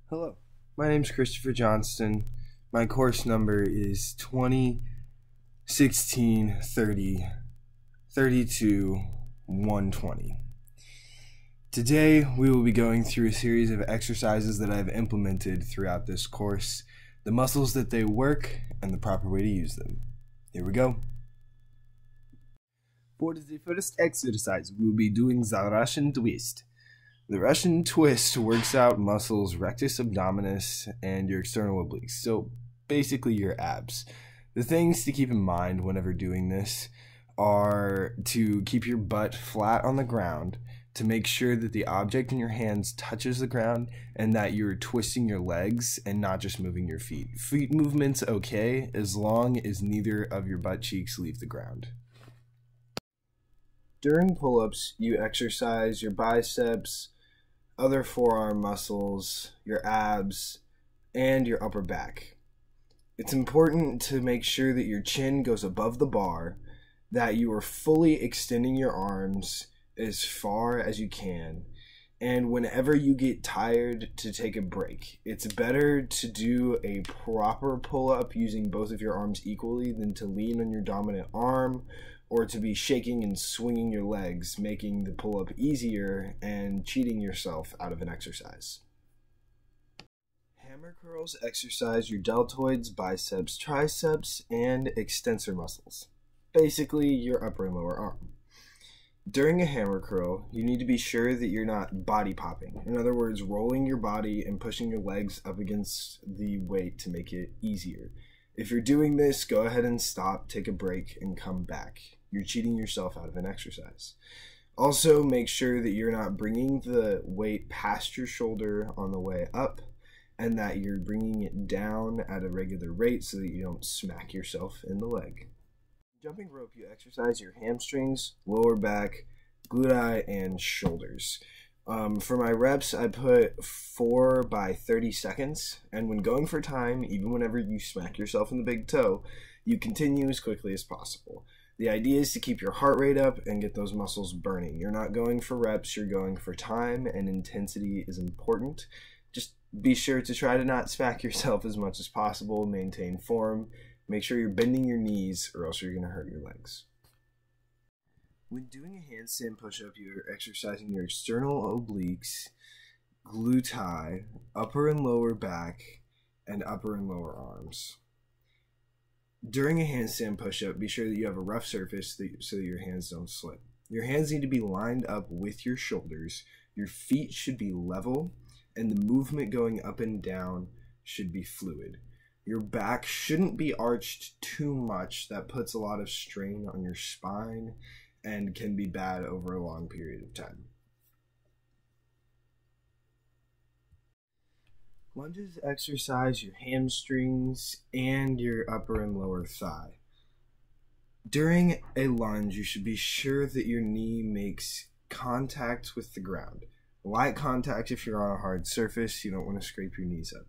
Hello, my name is Christopher Johnston. My course number is 2016-30-32-120. Today, we will be going through a series of exercises that I've implemented throughout this course, the muscles that they work, and the proper way to use them. Here we go. For the first exercise, we will be doing the Russian twist. The Russian twist works out muscles rectus abdominis and your external obliques, so basically your abs. The things to keep in mind whenever doing this are to keep your butt flat on the ground, to make sure that the object in your hands touches the ground, and that you're twisting your legs and not just moving your feet. Feet movement's okay as long as neither of your butt cheeks leave the ground. During pull-ups, you exercise your biceps, other forearm muscles, your abs, and your upper back. It's important to make sure that your chin goes above the bar, that you are fully extending your arms as far as you can, and whenever you get tired, to take a break. It's better to do a proper pull-up using both of your arms equally than to lean on your dominant arm or to be shaking and swinging your legs, making the pull-up easier and cheating yourself out of an exercise. Hammer curls exercise your deltoids, biceps, triceps, and extensor muscles, basically your upper and lower arm. During a hammer curl, you need to be sure that you're not body popping. In other words, rolling your body and pushing your legs up against the weight to make it easier. If you're doing this, go ahead and stop, take a break, and come back. You're cheating yourself out of an exercise. Also, make sure that you're not bringing the weight past your shoulder on the way up, and that you're bringing it down at a regular rate so that you don't smack yourself in the leg. Jumping rope, you exercise your hamstrings, lower back, glutei, and shoulders. For my reps, I put 4 by 30 seconds, and when going for time, even whenever you smack yourself in the big toe, you continue as quickly as possible. The idea is to keep your heart rate up and get those muscles burning. You're not going for reps, you're going for time, and intensity is important. Just be sure to try to not smack yourself as much as possible, maintain form, make sure you're bending your knees or else you're going to hurt your legs. When doing a handstand push-up, you're exercising your external obliques, glutei, upper and lower back, and upper and lower arms. During a handstand push-up, be sure that you have a rough surface so that your hands don't slip. Your hands need to be lined up with your shoulders, your feet should be level, and the movement going up and down should be fluid. Your back shouldn't be arched too much. That puts a lot of strain on your spine and can be bad over a long period of time. Lunges exercise your hamstrings and your upper and lower thigh. During a lunge, you should be sure that your knee makes contact with the ground. Light contact if you're on a hard surface. You don't want to scrape your knees up.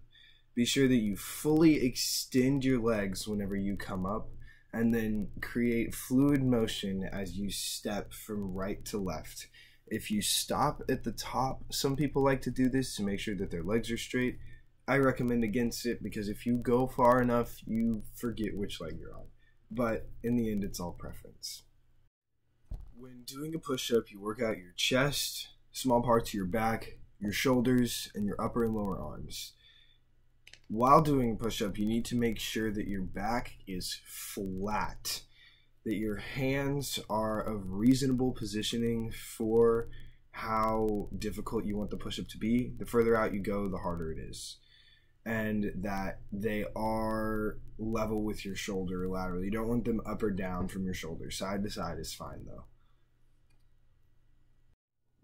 Be sure that you fully extend your legs whenever you come up, and then create fluid motion as you step from right to left. If you stop at the top, some people like to do this to make sure that their legs are straight. I recommend against it because if you go far enough, you forget which leg you're on. But in the end, it's all preference. When doing a push-up, you work out your chest, small parts of your back, your shoulders, and your upper and lower arms. While doing a push-up, you need to make sure that your back is flat, that your hands are of reasonable positioning for how difficult you want the push-up to be. The further out you go, the harder it is. And that they are level with your shoulder laterally. You don't want them up or down from your shoulder. Side to side is fine though.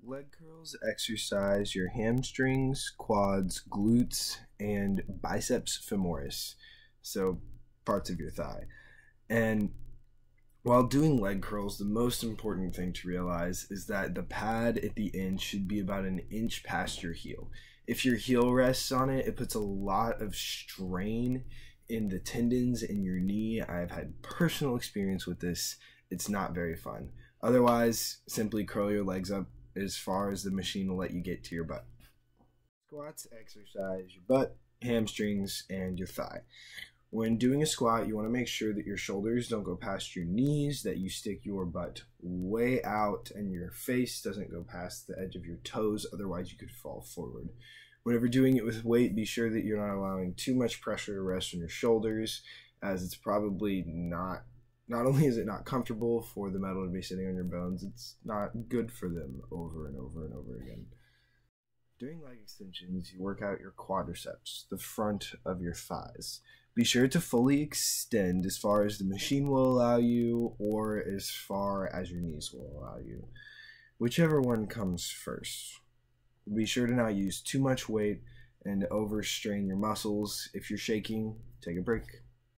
Leg curls exercise your hamstrings, quads, glutes, and biceps femoris, so parts of your thigh. And while doing leg curls, the most important thing to realize is that the pad at the end should be about an inch past your heel. If your heel rests on it, it puts a lot of strain in the tendons in your knee. I've had personal experience with this. It's not very fun. Otherwise, simply curl your legs up as far as the machine will let you get to your butt. Squats exercise your butt, hamstrings, and your thigh. When doing a squat, you want to make sure that your shoulders don't go past your knees, that you stick your butt way out, and your face doesn't go past the edge of your toes, otherwise you could fall forward. Whenever doing it with weight, be sure that you're not allowing too much pressure to rest on your shoulders, as it's probably not only is it not comfortable for the metal to be sitting on your bones, it's not good for them over and over and over again. During leg extensions, you work out your quadriceps, the front of your thighs. Be sure to fully extend as far as the machine will allow you or as far as your knees will allow you, whichever one comes first. Be sure to not use too much weight and overstrain your muscles. If you're shaking, take a break.